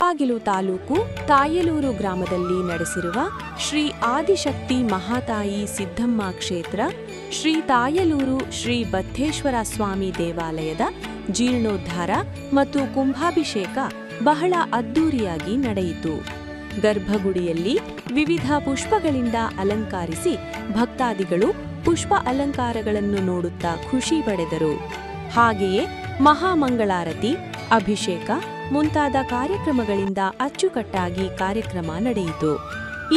ಮುಳಬಾಗಿಲು ತಾಲೂಕು ತಾಯಲೂರು ಗ್ರಾಮದಲ್ಲಿ ನಡೆಸಿರುವ ಶ್ರೀ ಆದಿಶಕ್ತಿ ಮಹಾತಾಯಿ ಸಿದ್ದಮ್ಮ ಕ್ಷೇತ್ರ ಶ್ರೀ ತಾಯಲೂರು ಶ್ರೀ ಬತ್ತೇಶ್ವರ ಸ್ವಾಮಿ ದೇವಾಲಯದ ಜೀರ್ಣೋದ್ಧಾರ ಮತ್ತು ಕುಂಭಾಭಿಷೇಕ ಬಹಳ ಅದ್ದೂರಿಯಾಗಿ ನಡೆಯಿತು. ಗರ್ಭಗುಡಿಯಲ್ಲಿ ವಿವಿಧ ಪುಷ್ಪಗಳಿಂದ ಅಲಂಕರಿಸಿ ಭಕ್ತಾದಿಗಳು ಪುಷ್ಪ ಅಲಂಕಾರಗಳನ್ನು ನೋಡುತ್ತಾ ಖುಷಿ ಪಡೆದರು. ಹಾಗೆಯೇ ಮಹಾಮಂಗಳಾರತಿ, ಅಭಿಷೇಕ ಮುಂತಾದ ಕಾರ್ಯಕ್ರಮಗಳಿಂದ ಅಚ್ಚುಕಟ್ಟಾಗಿ ಕಾರ್ಯಕ್ರಮ ನಡೆಯಿತು.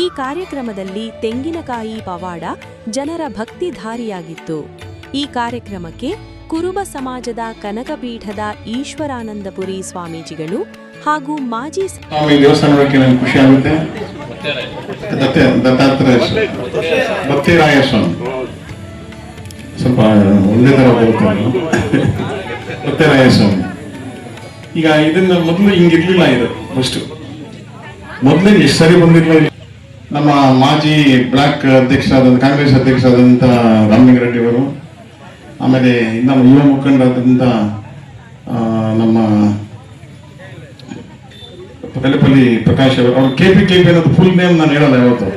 ಈ ಕಾರ್ಯಕ್ರಮದಲ್ಲಿ ತೆಂಗಿನಕಾಯಿ ಪವಾಡ ಜನರ ಭಕ್ತಿಧಾರಿಯಾಗಿತ್ತು. ಈ ಕಾರ್ಯಕ್ರಮಕ್ಕೆ ಕುರುಬ ಸಮಾಜದ ಕನಕಪೀಠದ ಈಶ್ವರಾನಂದಪುರಿ ಸ್ವಾಮೀಜಿಗಳು ಹಾಗೂ ಮಾಜಿ ಸ್ವಾಮಿ ದೇವಸ್ಥಾನಕ್ಕೆ ನನಗೆ ಖುಷಿ ಆಗುತ್ತೆ. ಬತ್ತೇರಾಯ ಸ್ವಾಮಿ ಸ್ವಲ್ಪ ಒಂದೇ ತರ ಬರುತ್ತಾರೆ. ಬತ್ತೇರಾಯ ಸ್ವಾಮಿ ಈಗ ಇದನ್ನ ಮೊದಲು ಹಿಂಗಿರ್ಲಿಲ್ಲ. ಇದು ಫಸ್ಟ್ ಮೊದಲೇ ಎಷ್ಟು ಸರಿ ಬಂದಿರಲಿಲ್ಲ. ನಮ್ಮ ಮಾಜಿ ಬ್ಲಾಕ್ ಅಧ್ಯಕ್ಷರಾದಂಥ ಕಾಂಗ್ರೆಸ್ ಅಧ್ಯಕ್ಷರಾದಂಥ ರಾಮಲಿಂಗಾರೆಡ್ಡಿ ಅವರು, ಆಮೇಲೆ ನಮ್ಮ ಯುವ ಮುಖಂಡರಾದಂಥ ನಮ್ಮ ಬೆಲೆಪಲ್ಲಿ ಪ್ರಕಾಶ್ ಅವರು, ಅವ್ರು KP ಅನ್ನೋದು ಫುಲ್ ನೇಮ್ ನಾನು ಹೇಳಲ್ಲ ಯಾವತ್ತು,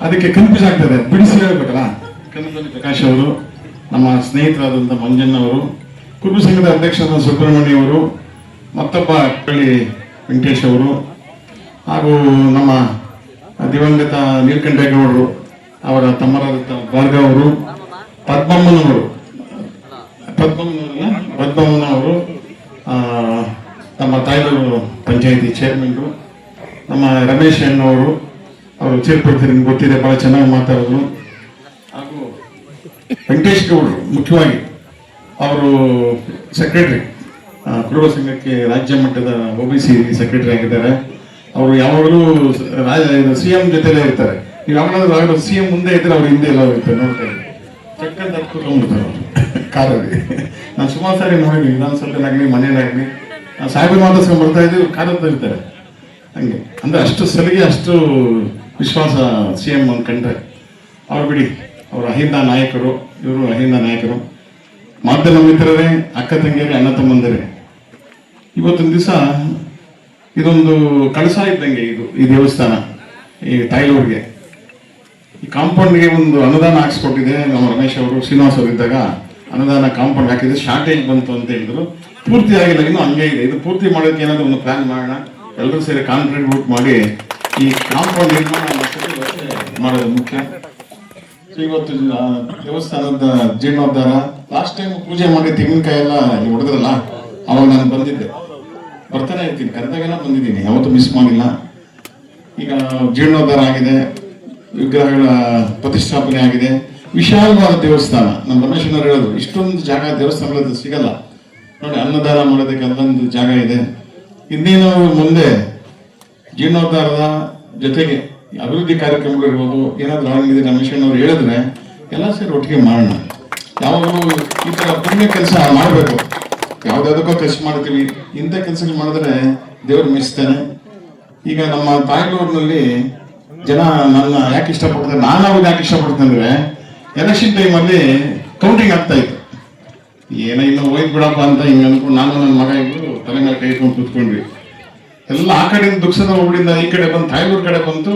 ಅದಕ್ಕೆ ಕನ್ಫ್ಯೂಸ್ ಆಗ್ತದೆ, ಬಿಡಿಸಿ ಹೇಳ್ಬೇಕಲ್ಲ. ಕನಪಲ್ಲಿ ಪ್ರಕಾಶ್ ಅವರು, ನಮ್ಮ ಸ್ನೇಹಿತರಾದಂಥ ಮಂಜಣ್ಣ ಅವರು, ಕುರುಬ ಸಂಘದ ಅಧ್ಯಕ್ಷರಾದ ಸುಬ್ರಹ್ಮಣ್ಯ ಅವರು, ಮತ್ತೊಬ್ಬ ಕಳ್ಳಿ ವೆಂಕಟೇಶ್ ಅವರು, ಹಾಗೂ ನಮ್ಮ ದಿವಂಗತ ನೀಲಕಂಠೇಗೌಡರು ಅವರ ತಮ್ಮರಾದ ಭಾರ್ಗವ್ ಅವರು, ಪದ್ಮಮ್ಮನವರು, ನಮ್ಮ ತಾಯಲೂರು ಪಂಚಾಯಿತಿ ಚೇರ್ಮನ್ರು, ನಮ್ಮ ರಮೇಶ್ ಅಣ್ಣವರು, ಅವರು ಚೇರ್ಪಡ್ತಾರೆ, ನಿಮ್ಗೆ ಗೊತ್ತಿದೆ, ಬಹಳ ಚೆನ್ನಾಗಿ ಮಾತಾಡೋದು. ಹಾಗೂ ವೆಂಕಟೇಶ್ ಗೌಡರು ಮುಖ್ಯವಾಗಿ ಅವರು ಸೆಕ್ರೆಟರಿ, ಕುರುಬ ಸಂಘಕ್ಕೆ ರಾಜ್ಯ ಮಟ್ಟದ OBC ಸೆಕ್ರೆಟರಿ ಆಗಿದ್ದಾರೆ. ಅವರು ಯಾವಾಗಲೂ CM ಜೊತೆಲೇ ಇರ್ತಾರೆ. ನೀವು ಯಾವಾಗಲೂ CM ಮುಂದೆ ಇದ್ರೆ ಅವ್ರು ಹಿಂದೆ ಎಲ್ಲ ಇರ್ತಾರೆ, ನೋಡ್ತಾರೆ, ಚಕ್ಕಂತ ಕೂತ್ಕೊಂಡ್ಬಿಡ್ತಾರೆ ಅವರು ಕಾರಲ್ಲಿ. ನಾನು ಸುಮಾರು ಸಾರಿ ನೋಡಿದ್ದೀನಿ, ವಿಧಾನಸಭೆನಾಗಲಿ ಮನೇಲಾಗಲಿ ಸಾಹೇಬರು ಮಾತಾಡ್ಸ್ಕೊಂಡು ಬರ್ತಾ ಇದ್ದೀವಿ, ಕಾರಲ್ಲಿ ಇರ್ತಾರೆ. ಹಂಗೆ ಅಂದ್ರೆ ಅಷ್ಟು ಸಲಿಗೆ, ಅಷ್ಟು ವಿಶ್ವಾಸ CM ಅಂದ್ಕೊಂಡ್ರೆ. ಅವ್ರು ಬಿಡಿ, ಅವರು ಅಹಿಂದ ನಾಯಕರು, ಇವರು ಅಹಿಂದ ನಾಯಕರು, ಮಾಧ್ಯಮ ಮಿತ್ರರೇ, ಅಕ್ಕ ತಂಗಿಯರೇ, ಅಣ್ಣ ತಮ್ಮಂದರೇ. ಇವತ್ತೊಂದು ದಿವಸ ಇದೊಂದು ಕಳಸ ಇದ್ದಂಗೆ ಈ ದೇವಸ್ಥಾನ, ಈ ತಾಯಲೂರಿಗೆ, ಈ ಕಾಂಪೌಂಡ್ಗೆ ಒಂದು ಅನುದಾನ ಹಾಕ್ಸ್ಕೊಟ್ಟಿದೆ ನಮ್ಮ ರಮೇಶ್ ಅವರು, ಶ್ರೀನಿವಾಸ್ ಅವರು ಇದ್ದಾಗ ಅನುದಾನ ಕಾಂಪೌಂಡ್ ಹಾಕಿದ್ರೆ ಶಾರ್ಟೇಜ್ ಬಂತು ಅಂತ ಹೇಳಿದ್ರು. ಪೂರ್ತಿ ಆಗಿಲ್ಲ, ಇನ್ನೂ ಹಂಗೆ ಇದೆ. ಇದು ಪೂರ್ತಿ ಮಾಡೋದಕ್ಕೆ ಏನಾದರೂ ಒಂದು ಪ್ಲಾನ್ ಮಾಡೋಣ, ಎಲ್ಲರೂ ಸೇರಿ ಕಾಂಟ್ರಿಬ್ಯೂಟ್ ಮಾಡಿ ಈ ಕಾಂಪೌಂಡ್ ನಿರ್ಮಾಣ ಮಾಡೋದು ಮುಖ್ಯ. ಇವತ್ತು ದೇವಸ್ಥಾನದ ಜೀರ್ಣೋದ್ಧಾರ, ಲಾಸ್ಟ್ ಟೈಮ್ ಪೂಜೆ ಮಾಡಿ ತೆಂಗಿನಕಾಯಿ ಎಲ್ಲ ಹೊಡೆದ್ರಲ್ಲ, ಅವಾಗ ನಾನು ಬಂದಿದ್ದೆ, ಬರ್ತಾನೆ ಇರ್ತೀನಿ, ಕರೆದಾಗೆಲ್ಲ ಬಂದಿದ್ದೀನಿ, ಯಾವತ್ತೂ ಮಿಸ್ ಮಾಡಿಲ್ಲ. ಈಗ ಜೀರ್ಣೋದ್ಧಾರ ಆಗಿದೆ, ವಿಗ್ರಹಗಳ ಪ್ರತಿಷ್ಠಾಪನೆ ಆಗಿದೆ, ವಿಶಾಲವಾದ ದೇವಸ್ಥಾನ. ನಮ್ಮ ರಮೇಶ್ನವರು ಹೇಳೋದು, ಇಷ್ಟೊಂದು ಜಾಗ ದೇವಸ್ಥಾನಗಳಲ್ಲಿ ಸಿಗಲ್ಲ ನೋಡಿ, ಅನ್ನದಾನ ಮಾಡೋದಕ್ಕೆ ಅಲ್ಲೊಂದು ಜಾಗ ಇದೆ. ಇನ್ನೇನು ಮುಂದೆ ಜೀರ್ಣೋದ್ಧಾರದ ಜೊತೆಗೆ ಅಭಿವೃದ್ಧಿ ಕಾರ್ಯಕ್ರಮಗಳಿರ್ಬೋದು, ಏನಾದರೂ ಆಗಿದೆ, ರಮೇಶಣ್ಣವ್ರು ಹೇಳಿದ್ರೆ ಎಲ್ಲ ಸೇರಿ ಒಟ್ಟಿಗೆ ಮಾಡೋಣ. ಯಾವಾಗಲೂ ಈ ಥರ ಪುಣ್ಯ ಕೆಲಸ ಮಾಡಬೇಕು. ಯಾವುದಾದಕ್ಕೋ ಖರ್ಚು ಮಾಡ್ತೀವಿ, ಇಂಥ ಕೆಲಸಗಳು ಮಾಡಿದ್ರೆ ದೇವರು ಮೆಚ್ತಾನೆ. ಈಗ ನಮ್ಮ ತಾಯಲೂರಿನಲ್ಲಿ ಜನ ನನ್ನ ಯಾಕೆ ಇಷ್ಟಪಡ್ತಾರೆ, ನಾನು ಅವಾಗ ಯಾಕೆ ಇಷ್ಟಪಡ್ತೇನೆ ಅಂದರೆ, ಎಲೆಕ್ಷನ್ ಟೈಮಲ್ಲಿ ಕೌಂಟಿಂಗ್ ಆಗ್ತಾ ಇತ್ತು. ಏನೋ ಇನ್ನು ಹೋಯ್ತು ಬಿಡಪ್ಪ ಅಂತ ಹಿಂಗೆ ಅಂದ್ಕೊಂಡು ನಾನು ನನ್ನ ಮಗ ಇಬ್ಬರು ತಲೆ ಮೇಲೆ ಕೈ ಇಟ್ಕೊಂಡು ಕೂತ್ಕೊಂಡ್ವಿ. ಎಲ್ಲ ಆ ಕಡೆಯಿಂದ ದುಕ್ಸದ ಒಬ್ಬರಿಂದ ಈ ಕಡೆ ಬಂದು ತಾಯಲೂರು ಕಡೆ ಬಂತು,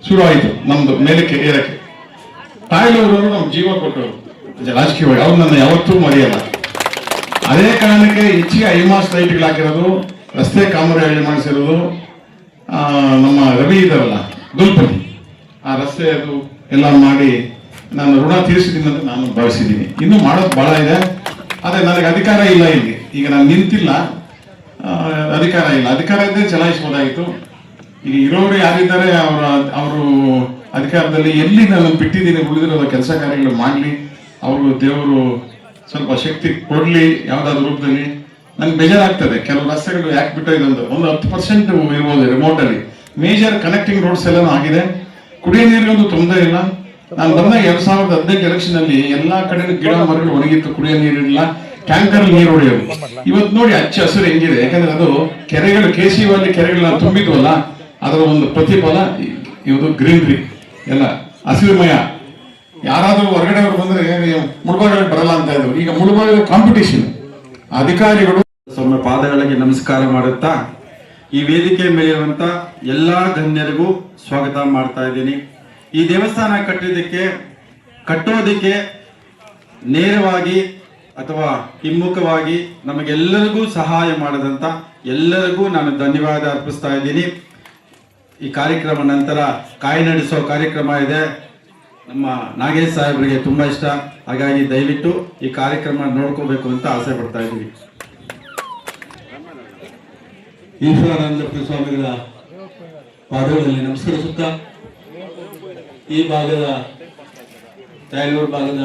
ಶುರು ಆಯಿತು ನಮ್ದು ಮೇಲಕ್ಕೆ ಏರಕ್ಕೆ. ತಾಯಲೂರವರು ನಮ್ಮ ಜೀವ ಕೊಟ್ಟರು ರಾಜಕೀಯವಾಗಿ, ಅವ್ರು ನನ್ನ ಯಾವತ್ತೂ ಮರೆಯಲ್ಲ. ಅದೇ ಕಾರಣಕ್ಕೆ ಹೆಚ್ಚಿಗೆ ಐಮಾಸ್ ಲೈಟ್ಗಳು ಹಾಕಿರೋದು, ರಸ್ತೆ ಕಾಮಗಾರಿ ಮಾಡಿಸಿರೋದು, ನಮ್ಮ ರವಿ ಇದ್ದಾರಲ್ಲ ದುಲ್ಪತಿ, ಆ ರಸ್ತೆ ಅದು ಎಲ್ಲ ಮಾಡಿ ನಾನು ಋಣ ತೀರಿಸಿದ್ದೀನಿ ಅಂತ ನಾನು ಭಾವಿಸಿದ್ದೀನಿ. ಇನ್ನೂ ಮಾಡೋದು ಭಾಳ ಇದೆ, ಆದರೆ ನನಗೆ ಅಧಿಕಾರ ಇಲ್ಲ ಇಲ್ಲಿ. ಈಗ ನಾನು ನಿಂತಿಲ್ಲ, ಅಧಿಕಾರ ಇಲ್ಲ. ಅಧಿಕಾರ ಇದ್ದರೆ ಚಲಾಯಿಸ್ಬೋದಾಗಿತ್ತು. ಈಗ ಇರೋರು ಯಾರಿದ್ದಾರೆ ಅವರು ಅಧಿಕಾರದಲ್ಲಿ ಎಲ್ಲಿ ನಾನು ಬಿಟ್ಟಿದ್ದೀನಿ, ಉಳಿದಿರೋ ಕೆಲಸ ಕಾರ್ಯಗಳು ಮಾಡಲಿ, ಅವರು ದೇವರು ಸ್ವಲ್ಪ ಶಕ್ತಿ ಕೊಡಲಿ ಯಾವುದಾದ್ರು ರೂಪದಲ್ಲಿ. ನನ್ಗೆ ಬೇಜಾರಾಗ್ತದೆ, ಕೆಲವು ರಸ್ತೆಗಳು ಯಾಕೆ ಬಿಟ್ಟೋಯ್ತು, ಒಂದು 10% ಇರ್ಬೋದು ರಿಮೋಟಲ್ಲಿ. ಮೇಜರ್ ಕನೆಕ್ಟಿಂಗ್ ರೋಡ್ಸ್ ಎಲ್ಲನೂ ಆಗಿದೆ, ಕುಡಿಯೋ ನೀರಿಗೊಂದು ತೊಂದರೆ ಇಲ್ಲ. ನಾನು ಬಂದಾಗ 2018 ಎಲೆಕ್ಷನ್ ಅಲ್ಲಿ ಎಲ್ಲಾ ಕಡೆ ಗಿಡ ಮರಗಳು ಒಣಗಿತ್ತು, ಕುಡಿಯೋ ನೀರಿಲ್ಲ, ಟ್ಯಾಂಕರ್ ನೀರು ಹೊಡೆಯೋದು. ಇವತ್ತು ನೋಡಿ ಹಚ್ಚ ಹಸಿರು ಹೆಂಗಿದೆ, ಯಾಕಂದ್ರೆ ಅದು ಕೆರೆಗಳು, KCV ಕೆರೆಗಳನ್ನ ತುಂಬಿದ್ವಲ್ಲ, ಅದರ ಒಂದು ಪ್ರತಿಫಲ ಇವತ್ತು ಗ್ರೀನರಿ ಎಲ್ಲ ಹಸಿರುಮಯ. ಯಾರಾದರೂ ಹೊರಗಡೆ ಅವರು ಬಂದ್ರೆ ಮುಳುಬಾಗಿಲಿಗೆ ಬರಲ್ಲ ಅಂತ ಇದ್ರು, ಈಗ ಮುಳುಬಾಗಿಲು ಕಾಂಪಿಟೇಷನ್. ಅಧಿಕಾರಿಗಳು ಪಾದಗಳಿಗೆ ನಮಸ್ಕಾರ ಮಾಡುತ್ತಾ ಈ ವೇದಿಕೆ ಮೇಲಿರುವಂಥ ಎಲ್ಲ ಗಣ್ಯರಿಗೂ ಸ್ವಾಗತ ಮಾಡ್ತಾ ಇದ್ದೀನಿ. ಈ ದೇವಸ್ಥಾನ ಕಟ್ಟೋದಕ್ಕೆ ನೇರವಾಗಿ ಅಥವಾ ಹಿಮ್ಮುಖವಾಗಿ ನಮಗೆಲ್ಲರಿಗೂ ಸಹಾಯ ಮಾಡಿದಂಥ ಎಲ್ಲರಿಗೂ ನಾನು ಧನ್ಯವಾದ ಅರ್ಪಿಸ್ತಾ ಇದ್ದೀನಿ. ಈ ಕಾರ್ಯಕ್ರಮ ನಂತರ ಕಾಯಿ ನಡೆಸೋ ಕಾರ್ಯಕ್ರಮ ಇದೆ. ನಮ್ಮ ನಾಗೇಶ್ ಸಾಹೇಬರಿಗೆ ತುಂಬ ಇಷ್ಟ, ಹಾಗಾಗಿ ದಯವಿಟ್ಟು ಈ ಕಾರ್ಯಕ್ರಮ ನೋಡ್ಕೋಬೇಕು ಅಂತ ಆಸೆ ಪಡ್ತಾ ಇದ್ದೀವಿ. ಈಶ್ವರಾನಂದ ಸ್ವಾಮಿಗಳ ಪಾದಗಳಲ್ಲಿ ನಮಸ್ಕರಿಸುತ್ತಾ ಈ ಭಾಗದ ತಾಯಲೂರು ಭಾಗದ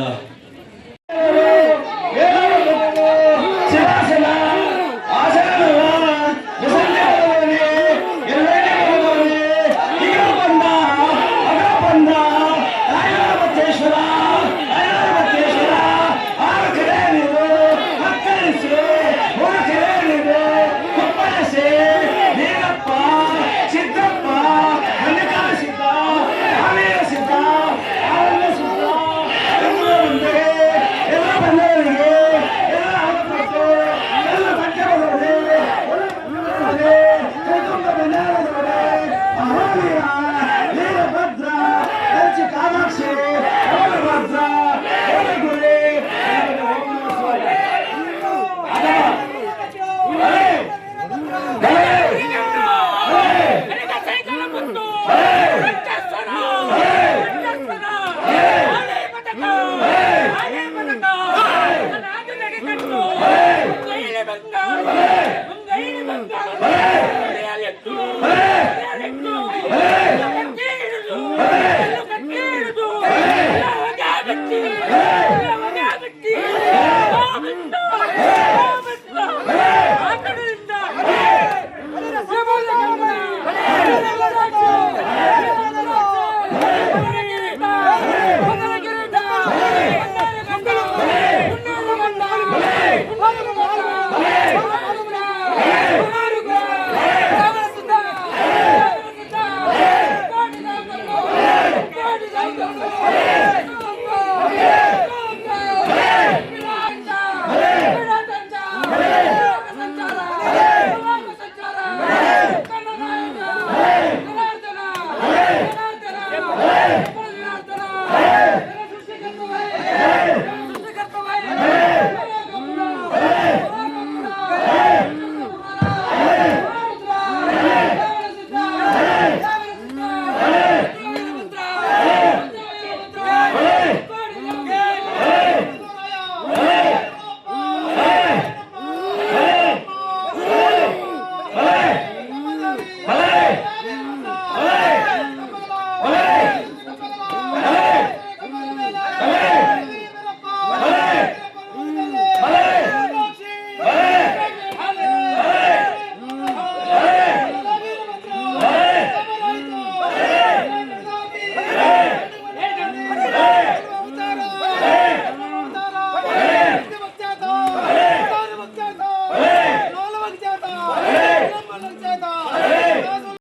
Hey!